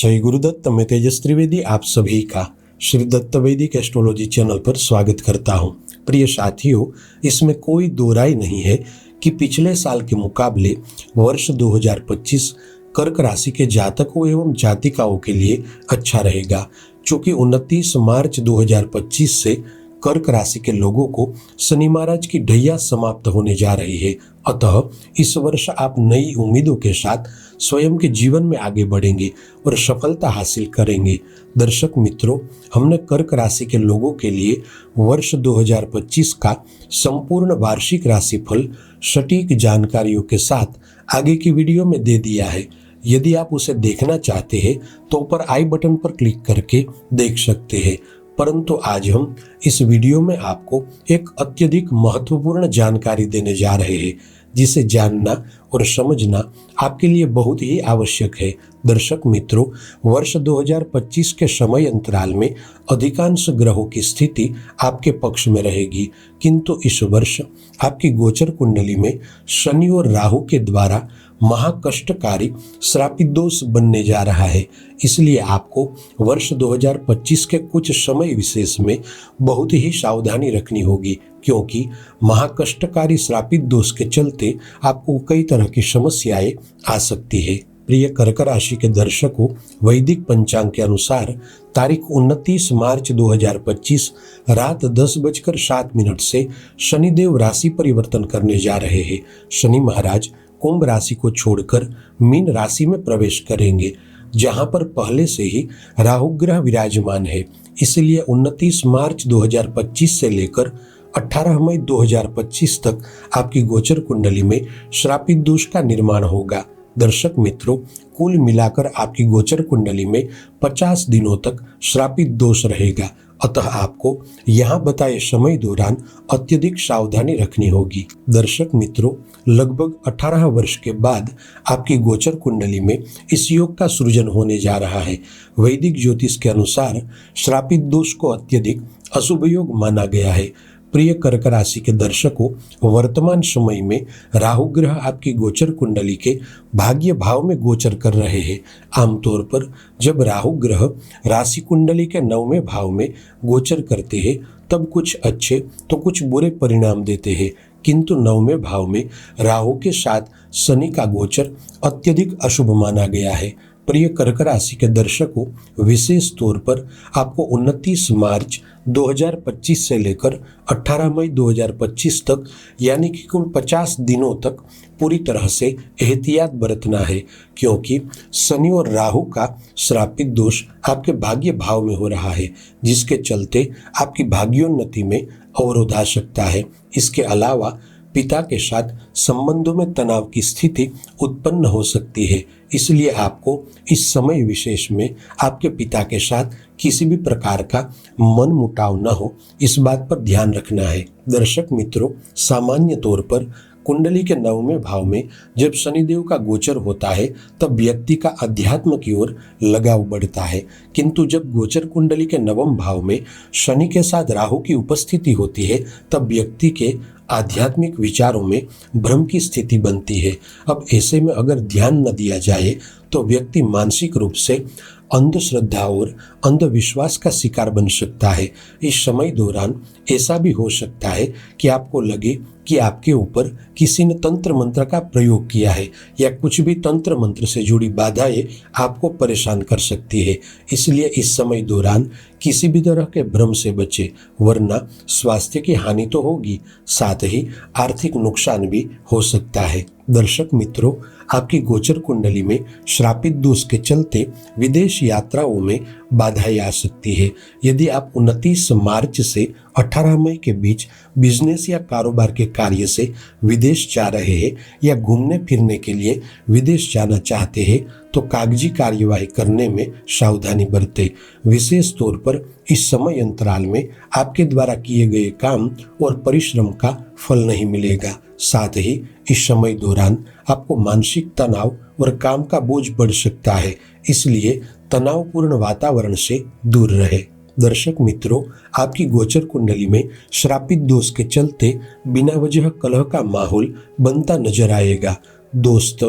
जय गुरुदत्त। मैं तेजस त्रिवेदी आप सभी का श्री दत्त वैदिक एस्ट्रोलॉजी चैनल पर स्वागत करता हूं। प्रिय साथियों, इसमें कोई दो राय नहीं है कि पिछले साल के मुकाबले वर्ष 2025 कर्क राशि के जातकों एवं जातिकाओं के लिए अच्छा रहेगा। चूंकि 29 मार्च 2025 से कर्क राशि के लोगों को शनि महाराज की ढैया समाप्त होने जा रही है, अतः इस वर्ष आप नई उम्मीदों के साथ स्वयं के जीवन में आगे बढ़ेंगे और सफलता हासिल करेंगे। दर्शक मित्रों, हमने कर्क राशि के लोगों के लिए वर्ष 2025 का संपूर्ण वार्षिक राशिफल सटीक जानकारियों के साथ आगे की वीडियो में दे दिया है। यदि आप उसे देखना चाहते हैं तो ऊपर आई बटन पर क्लिक करके देख सकते हैं, परंतु आज हम इस वीडियो में आपको एक अत्यधिक महत्वपूर्ण जानकारी देने जा रहे हैं, जिसे जानना और समझना आपके लिए बहुत ही आवश्यक है। दर्शक मित्रों, वर्ष 2025 के समय अंतराल में अधिकांश ग्रहों की स्थिति आपके पक्ष में रहेगी, किंतु इस वर्ष आपकी गोचर कुंडली में शनि और राहु के द्वारा महाकष्टकारी श्रापित दोष बनने जा रहा है। इसलिए आपको वर्ष 2025 के कुछ समय विशेष में बहुत ही सावधानी रखनी होगी, क्योंकि महाकष्टकारी श्रापित दोष के चलते आपको कई तरह की समस्याएं आ सकती है। प्रिय कर्क राशि के दर्शकों, वैदिक पंचांग के अनुसार तारीख 29 मार्च 2025 रात 10:07 से शनिदेव राशि परिवर्तन करने जा रहे हैं। शनि महाराज कुंभ राशि को छोड़कर मीन राशि में प्रवेश करेंगे, जहां पर पहले से ही राहु ग्रह विराजमान है। इसलिए 29 मार्च 2025 से लेकर 18 मई 2025 तक आपकी गोचर कुंडली में श्रापित दोष का निर्माण होगा। दर्शक मित्रों, कुल मिलाकर आपकी गोचर कुंडली में 50 दिनों तक श्रापित दोष रहेगा, अतः आपको यहाँ बताए समय दौरान अत्यधिक सावधानी रखनी होगी। दर्शक मित्रों, लगभग 18 वर्ष के बाद आपकी गोचर कुंडली में इस योग का सृजन होने जा रहा है। वैदिक ज्योतिष के अनुसार श्रापित दोष को अत्यधिक अशुभ योग माना गया है। प्रिय कर्क राशि के दर्शकों, वर्तमान समय में राहु ग्रह आपकी गोचर कुंडली के भाग्य भाव में गोचर कर रहे हैं। आमतौर पर जब राहु ग्रह राशि कुंडली के 9वें भाव में गोचर करते हैं तब कुछ अच्छे तो कुछ बुरे परिणाम देते हैं, किंतु 9वें भाव में राहु के साथ शनि का गोचर अत्यधिक अशुभ माना गया है। प्रिय कर्क राशि के दर्शकों, विशेष तौर पर आपको 29 मार्च 2025 से लेकर 18 मई 2025 तक यानी कि कुल 50 दिनों तक पूरी तरह से एहतियात बरतना है, क्योंकि शनि और राहु का श्रापित दोष आपके भाग्य भाव में हो रहा है, जिसके चलते आपकी भाग्योन्नति में अवरोध आ सकता है। इसके अलावा पिता के साथ संबंधों में तनाव की स्थिति उत्पन्न हो सकती है। इसलिए आपको इस समय विशेष में आपके पिता के साथ किसी भी प्रकार का मन मुटाव न हो, इस बात पर ध्यान रखना है। दर्शक मित्रों, सामान्य तौर पर कुंडली के 9वें भाव में जब शनिदेव का गोचर होता है तब व्यक्ति का अध्यात्म की ओर लगाव बढ़ता है, किंतु जब गोचर कुंडली के 9वें भाव में शनि के साथ राहु की उपस्थिति होती है तब व्यक्ति के आध्यात्मिक विचारों में भ्रम की स्थिति बनती है। अब ऐसे में अगर ध्यान न दिया जाए तो व्यक्ति मानसिक रूप से अंधश्रद्धा और अंधविश्वास का शिकार बन सकता है। इस समय दौरान ऐसा भी हो सकता है कि आपको लगे कि आपके ऊपर किसी ने तंत्र मंत्र का प्रयोग किया है या कुछ भी तंत्र मंत्र से जुड़ी बाधाएं आपको परेशान कर सकती है। इसलिए इस समय दौरान किसी भी तरह के भ्रम से बचें, वरना स्वास्थ्य की हानि तो होगी, साथ ही आर्थिक नुकसान भी हो सकता है। दर्शक मित्रों, आपकी गोचर कुंडली में श्रापित दोष के चलते विदेश यात्राओं में बाधाएं आ सकती है। यदि आप 29 मार्च से 18 मई के बीच बिजनेस या कारोबार के कार्य से विदेश जा रहे हैं या घूमने फिरने के लिए विदेश जाना चाहते हैं तो कागजी कार्यवाही करने में सावधानी बरतें। विशेष तौर पर इस समय अंतराल में आपके द्वारा किए गए काम और परिश्रम का फल नहीं मिलेगा। साथ ही इस समय दौरान आपको मानसिक तनाव और काम का बोझ बढ़ सकता है, इसलिए तनावपूर्ण वातावरण से दूर रहे। दर्शक मित्रों, आपकी गोचर कुंडली में श्रापित दोष के चलते बिना वजह कलह का माहौल बनता नजर आएगा। दोस्त,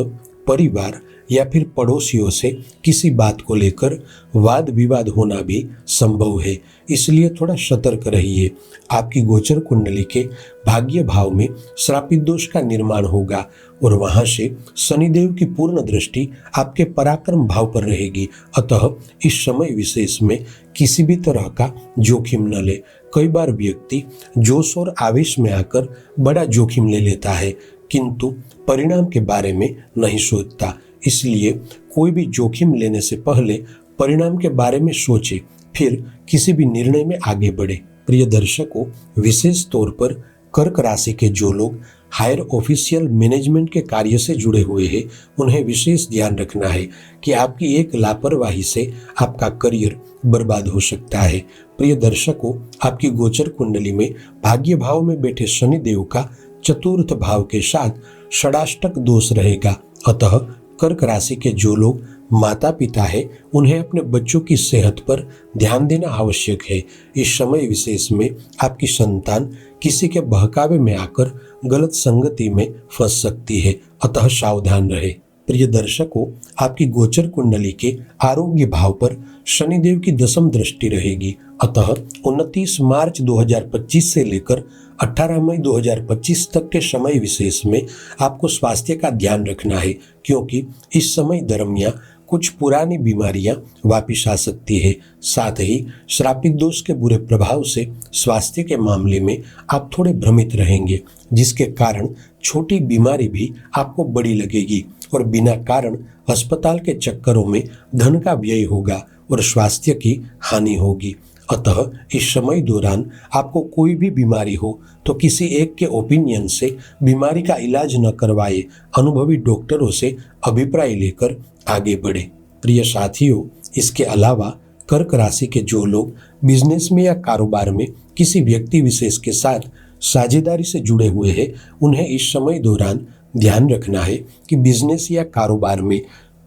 परिवार या फिर पड़ोसियों से किसी बात को लेकर वाद विवाद होना भी संभव है, इसलिए थोड़ा सतर्क रहिए। आपकी गोचर कुंडली के भाग्य भाव में श्रापित दोष का निर्माण होगा और वहां से शनिदेव की पूर्ण दृष्टि आपके पराक्रम भाव पर रहेगी। अतः इस समय विशेष में किसी भी तरह का जोखिम न ले। कई बार व्यक्ति जोश और आवेश में आकर बड़ा जोखिम ले लेता है, किंतु परिणाम के बारे में नहीं सोचता। इसलिए कोई भी जोखिम लेने से पहले परिणाम के बारे में सोचे, फिर किसी भी निर्णय में आगे बढ़े। प्रिय दर्शकों, विशेष तौर पर कर्क राशि के जो लोग हायर ऑफिशियल मैनेजमेंट के कार्य से जुड़े हुए हैं, उन्हें विशेष ध्यान रखना है कि आपकी एक लापरवाही से आपका करियर बर्बाद हो सकता है। प्रिय दर्शकों, आपकी गोचर कुंडली में भाग्य भाव में बैठे शनिदेव का चतुर्थ भाव के साथ षडाष्टक दोष रहेगा। अतः कर्क राशि के जो लोग माता पिता है, उन्हें अपने बच्चों की सेहत पर ध्यान देना आवश्यक है। इस समय विशेष में आपकी संतान किसी के बहकावे में आकर गलत संगति में फंस सकती है, अतः सावधान रहे। प्रिय दर्शकों, आपकी गोचर कुंडली के आरोग्य भाव पर शनिदेव की दशम दृष्टि रहेगी। अतः 29 मार्च 2025 से लेकर 18 मई 2025 तक के समय विशेष में आपको स्वास्थ्य का ध्यान रखना है, क्योंकि इस समय दरमियान कुछ पुरानी बीमारियां वापिस आ सकती है। साथ ही श्रापित दोष के बुरे प्रभाव से स्वास्थ्य के मामले में आप थोड़े भ्रमित रहेंगे, जिसके कारण छोटी बीमारी भी आपको बड़ी लगेगी और बिना कारण अस्पताल के चक्करों में धन का व्यय होगा और स्वास्थ्य की हानि होगी। अतः इस समय दौरान आपको कोई भी बीमारी हो तो किसी एक के ओपिनियन से बीमारी का इलाज न करवाए, अनुभवी डॉक्टरों से अभिप्राय लेकर आगे बढ़े। प्रिय साथियों, इसके अलावा कर्क राशि के जो लोग बिजनेस में या कारोबार में किसी व्यक्ति विशेष के साथ साझेदारी से जुड़े हुए हैं, उन्हें इस समय दौरान ध्यान रखना है कि बिजनेस या कारोबार में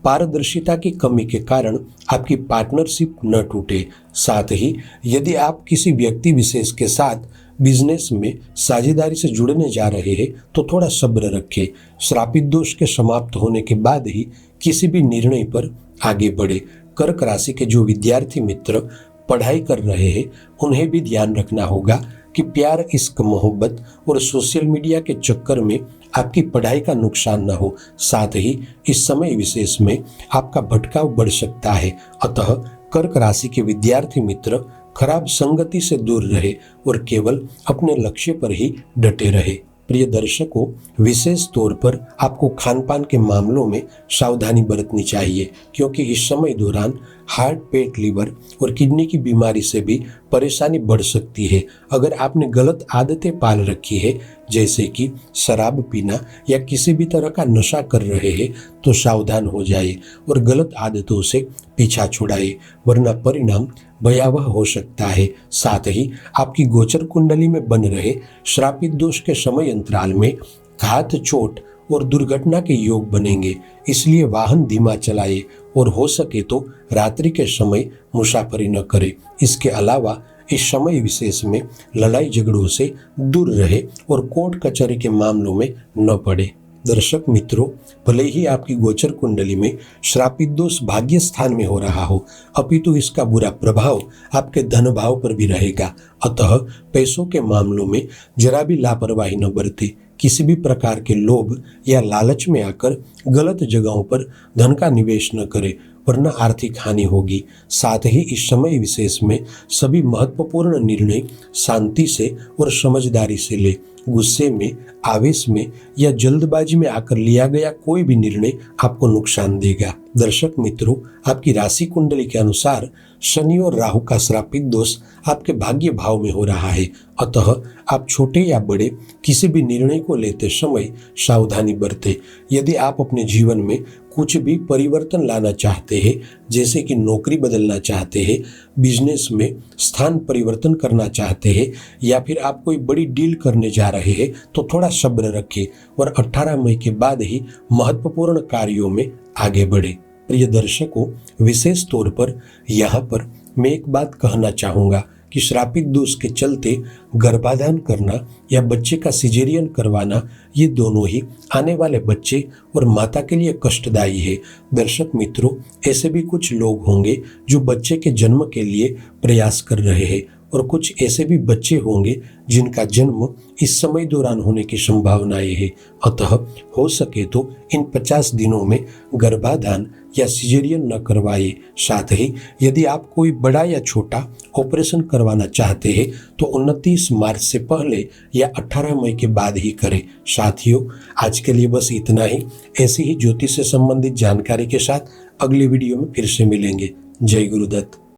पारदर्शिता की कमी के कारण आपकी पार्टनरशिप न टूटे। साथ ही यदि आप किसी व्यक्ति विशेष के साथ बिजनेस में साझेदारी से जुड़ने जा रहे हैं तो थोड़ा सब्र रखें। श्रापित दोष के समाप्त होने के बाद ही किसी भी निर्णय पर आगे बढ़े। कर्क राशि के जो विद्यार्थी मित्र पढ़ाई कर रहे हैं, उन्हें भी ध्यान रखना होगा कि प्यार, इश्क, मोहब्बत और सोशल मीडिया के चक्कर में आपकी पढ़ाई का नुकसान न हो। साथ ही इस समय विशेष में आपका भटकाव बढ़ सकता है। अतः कर्क राशि के विद्यार्थी मित्र खराब संगति से दूर रहे और केवल अपने लक्ष्य पर ही डटे रहे। प्रिय दर्शकों, विशेष तौर पर आपको खान पान के मामलों में सावधानी बरतनी चाहिए, क्योंकि इस समय दौरान हार्ट, पेट, लीवर और किडनी की बीमारी से भी परेशानी बढ़ सकती है। अगर आपने गलत आदतें पाल रखी है, जैसे कि शराब पीना या किसी भी तरह का नशा कर रहे हैं, तो सावधान हो जाए और गलत आदतों से पीछा छुड़ाए, वरना परिणाम भयावह हो सकता है। साथ ही आपकी गोचर कुंडली में बन रहे श्रापित दोष के समय अंतराल में घात, चोट और दुर्घटना के योग बनेंगे, इसलिए वाहन धीमा चलाए और हो सके तो रात्रि के समय मुसाफरी न करे। इसके अलावा इस समय विशेष में लड़ाई झगड़ों से दूर रहे और कोर्ट कचहरी के मामलों में न पड़े। दर्शक मित्रों, भले ही आपकी गोचर कुंडली में श्रापित दोष भाग्य स्थान में हो रहा हो, अपितु इसका बुरा प्रभाव आपके धन भाव पर भी रहेगा। अतः पैसों के मामलों में जरा भी लापरवाही न बरते। किसी भी प्रकार के लोभ या लालच में आकर गलत जगहों पर धन का निवेश न करें, वरना आर्थिक हानि होगी। साथ ही इस समय विशेष में सभी महत्वपूर्ण निर्णय शांति से और समझदारी से ले। गुस्से में, आवेश में या जल्दबाजी में आकर लिया गया कोई भी निर्णय आपको नुकसान देगा। दर्शक मित्रों, आपकी राशि कुंडली के अनुसार शनि और राहु का श्रापित दोष आपके भाग्य भाव में हो रहा है। अतः आप छोटे या बड़े किसी भी निर्णय को लेते समय सावधानी बरतें। यदि आप अपने जीवन में कुछ भी परिवर्तन लाना चाहते हैं, जैसे कि नौकरी बदलना चाहते हैं, बिजनेस में स्थान परिवर्तन करना चाहते हैं या फिर आप कोई बड़ी डील करने जा रहे हैं, तो थोड़ा सब्र रखें और 18 मई के बाद ही महत्वपूर्ण कार्यों में आगे बढ़े। प्रिय दर्शकों, विशेष तौर पर यहाँ पर मैं एक बात कहना चाहूँगा कि श्रापित दोष के चलते गर्भाधान करना या बच्चे का सिजेरियन करवाना, ये दोनों ही आने वाले बच्चे और माता के लिए कष्टदायी है। दर्शक मित्रों, ऐसे भी कुछ लोग होंगे जो बच्चे के जन्म के लिए प्रयास कर रहे हैं और कुछ ऐसे भी बच्चे होंगे जिनका जन्म इस समय दौरान होने की संभावनाएं है। अतः हो सके तो इन 50 दिनों में गर्भाधान या सिजेरियन न करवाए। साथ ही यदि आप कोई बड़ा या छोटा ऑपरेशन करवाना चाहते हैं तो 29 मार्च से पहले या 18 मई के बाद ही करें। साथियों, आज के लिए बस इतना ही। ऐसी ही ज्योतिष से संबंधित जानकारी के साथ अगली वीडियो में फिर से मिलेंगे। जय गुरुदत्त।